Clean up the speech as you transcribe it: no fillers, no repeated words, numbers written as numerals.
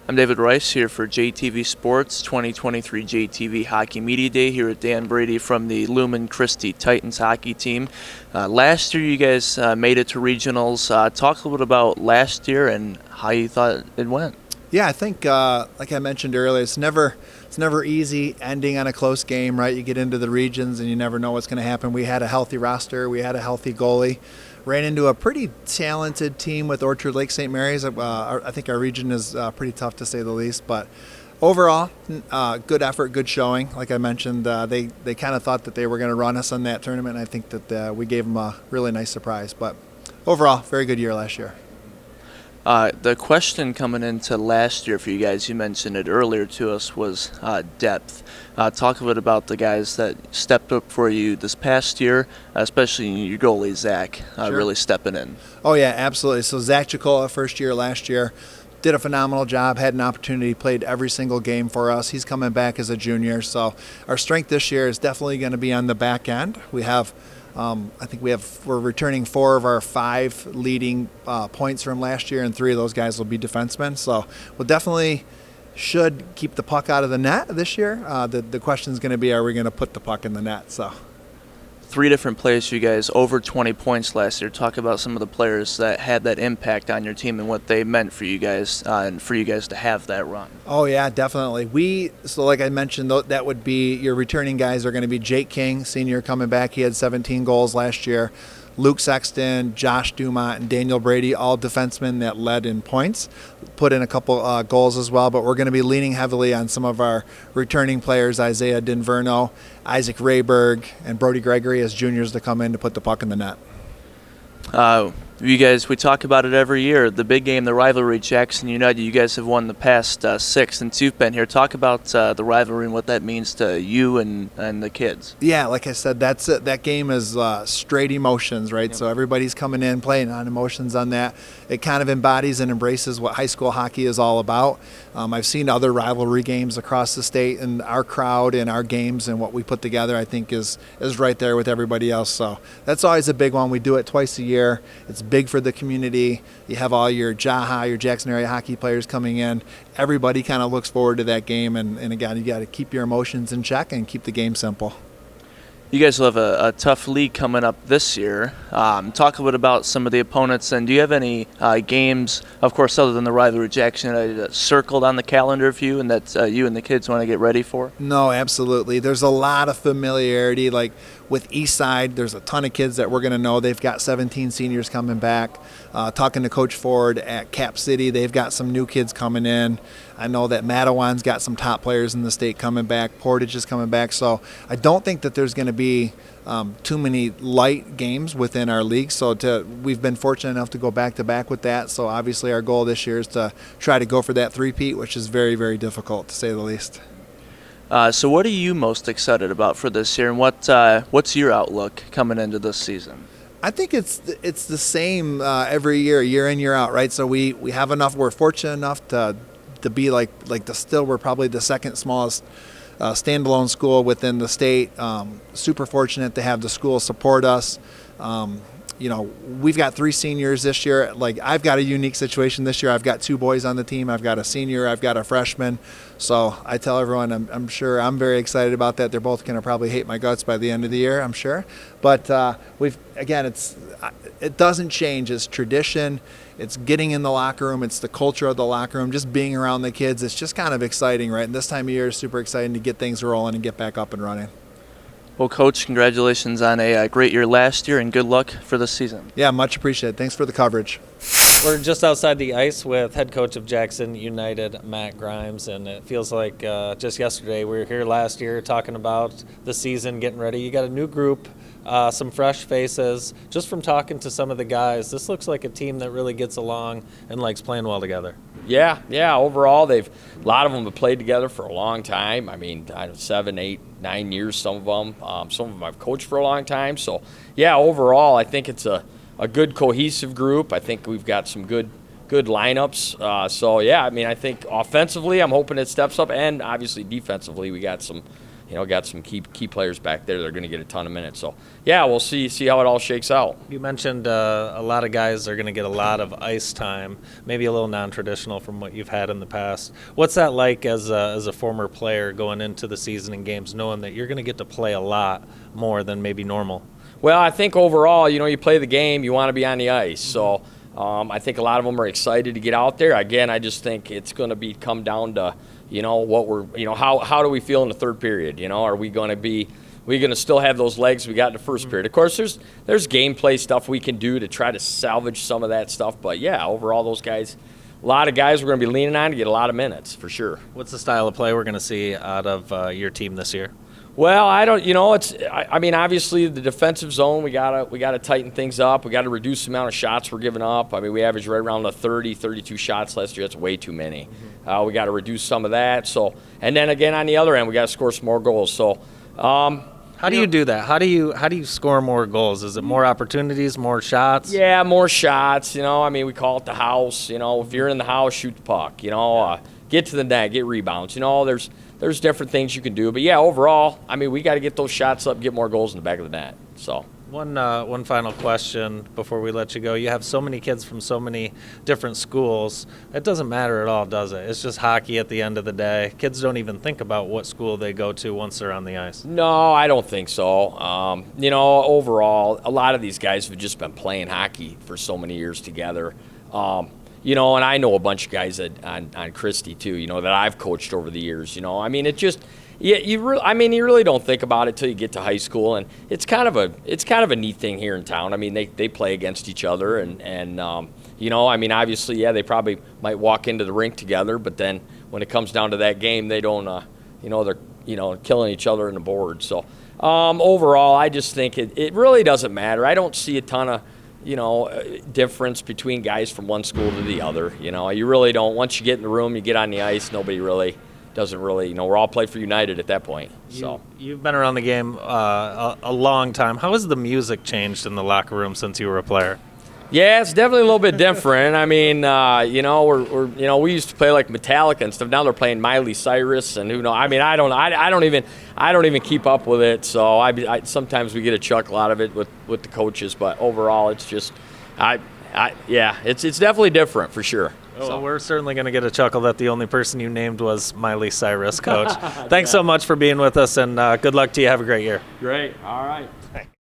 I'm David Rice here for JTV Sports 2023 JTV Hockey Media Day here with Dan Brady from the Lumen Christie Titans hockey team. Last year you guys made it to regionals. Talk a little bit about last year and how you thought it went. Yeah, I think like I mentioned earlier, it's never easy ending on a close game, right? You get into the regions and you never know what's going to happen. We had a healthy roster, we had a healthy goalie, ran into a pretty talented team with Orchard Lake St. Mary's. I think our region is pretty tough to say the least, but overall, good effort, good showing. Like I mentioned, they kind of thought that they were going to run us on that tournament, and I think that we gave them a really nice surprise. But overall, very good year last year. The question coming into last year for you guys, you mentioned it earlier to us, was depth. Talk a bit about the guys that stepped up for you this past year, especially your goalie, Zach, Sure. really stepping in. Oh, yeah, absolutely. So Zach Chicola, first year last year, did a phenomenal job, had an opportunity, played every single game for us. He's coming back as a junior. So our strength this year is definitely going to be on the back end. We have we're returning 4 of our 5 leading points from last year, and 3 of those guys will be defensemen. So we'll definitely should keep the puck out of the net this year. The question is going to be, are we going to put the puck in the net? So 3 different players for you guys, over 20 points last year. Talk about some of the players that had that impact on your team and what they meant for you guys and for you guys to have that run. Oh, yeah, definitely. So like I mentioned, that would be your returning guys are going to be Jake King, senior, coming back. He had 17 goals last year. Luke Sexton, Josh Dumont, and Daniel Brady, all defensemen that led in points, put in a couple goals as well. But we're going to be leaning heavily on some of our returning players, Isaiah Dinverno, Isaac Rayberg, and Brody Gregory as juniors to come in to put the puck in the net. You guys, we talk about it every year. The big game, the rivalry, Jackson United. You guys have won the past 6 since you've been here. Talk about the rivalry and what that means to you and the kids. Yeah, like I said, that's it. That game is straight emotions, right? Yep. So everybody's coming in, playing on emotions on that. It kind of embodies and embraces what high school hockey is all about. I've seen other rivalry games across the state, and our crowd and our games and what we put together, I think, is right there with everybody else. So that's always a big one. We do it twice a year. It's big for the community. You have all your Jaha, your Jackson area hockey players coming in. Everybody kind of looks forward to that game, and again, you got to keep your emotions in check and keep the game simple. You guys will have a tough league coming up this year. Talk a bit about some of the opponents, and do you have any games, of course, other than the rivalry Jackson United, circled on the calendar for you and that you and the kids want to get ready for? No, absolutely. There's a lot of familiarity. Like with Eastside, there's a ton of kids that we're going to know. They've got 17 seniors coming back. Talking to Coach Ford at Cap City, they've got some new kids coming in. I know that Madawan's got some top players in the state coming back. Portage is coming back. So I don't think that there's going to be too many light games within our league. So we've been fortunate enough to go back-to-back with that. So obviously our goal this year is to try to go for that three-peat, which is very, very difficult, to say the least. So what are you most excited about for this year, and what's your outlook coming into this season? I think it's the same every year in, year out, right? So we have enough. We're fortunate enough to be like we're probably the second smallest standalone school within the state. Super fortunate to have the school support us. We've got 3 seniors this year. Like, I've got a unique situation this year. I've got 2 boys on the team. I've got a senior. I've got a freshman. So I tell everyone I'm sure I'm very excited about that. They're both going to probably hate my guts by the end of the year, I'm sure. But it doesn't change. It's tradition. It's getting in the locker room. It's the culture of the locker room, just being around the kids. It's just kind of exciting, right? And this time of year is super exciting to get things rolling and get back up and running. Well, Coach, congratulations on a great year last year, and good luck for this season. Yeah, much appreciated. Thanks for the coverage. We're just outside the ice with head coach of Jackson United, Matt Grimes, and it feels like just yesterday we were here last year talking about the season, getting ready. You got a new group, some fresh faces. Just from talking to some of the guys, this looks like a team that really gets along and likes playing well together. Yeah. Overall, a lot of them have played together for a long time. I mean, 7, 8, 9 years, some of them. Some of them I've coached for a long time. So, yeah, overall, I think it's a good cohesive group. I think we've got some good lineups. I think offensively, I'm hoping it steps up, and obviously defensively, we got some got some key players back there that are going to get a ton of minutes. So yeah, we'll see how it all shakes out. You mentioned a lot of guys are going to get a lot of ice time, maybe a little non-traditional from what you've had in the past. What's that like as a former player going into the season and games, knowing that you're going to get to play a lot more than maybe normal? Well, I think overall, you play the game, you want to be on the ice. So I think a lot of them are excited to get out there. Again, I just think it's going to come down to, what we're, how do we feel in the third period? Are we going to still have those legs we got in the first period? Of course, there's gameplay stuff we can do to try to salvage some of that stuff. But yeah, overall, those guys, a lot of guys we're going to be leaning on to get a lot of minutes for sure. What's the style of play we're going to see out of your team this year? Well, I don't. I mean, obviously the defensive zone we gotta tighten things up. We got to reduce the amount of shots we're giving up. I mean, we averaged right around the 32 shots last year. That's way too many. We got to reduce some of that. So, and then again on the other end, we got to score some more goals. So, how do you do that? How do you score more goals? Is it more opportunities, more shots? Yeah, more shots. I mean, we call it the house. If you're in the house, shoot the puck. Get to the net, get rebounds. There's different things you can do. But, yeah, overall, I mean, we got to get those shots up, get more goals in the back of the net. So one final question before we let you go. You have so many kids from so many different schools. It doesn't matter at all, does it? It's just hockey at the end of the day. Kids don't even think about what school they go to once they're on the ice. No, I don't think so. Overall, a lot of these guys have just been playing hockey for so many years together. And I know a bunch of guys on Christie too, that I've coached over the years. I mean, it just, you really don't think about it till you get to high school, and it's kind of a neat thing here in town. I mean, they play against each other, and I mean, obviously, yeah, they probably might walk into the rink together, but then when it comes down to that game, they don't, they're killing each other in the board. So overall, I just think it really doesn't matter. I don't see a ton of difference between guys from one school to the other. You really don't. Once you get in the room, you get on the ice, nobody really doesn't really, we're all play for United at that point. So you've been around the game a long time. How has the music changed in the locker room since you were a player? Yeah, it's definitely a little bit different. I mean, we used to play like Metallica and stuff. Now they're playing Miley Cyrus and who knows. I mean, I don't even keep up with it. So I sometimes we get a chuckle out of it with the coaches, but overall, it's just, it's definitely different for sure. So we're certainly going to get a chuckle that the only person you named was Miley Cyrus, Coach. Thanks so much for being with us, and good luck to you. Have a great year. Great. All right.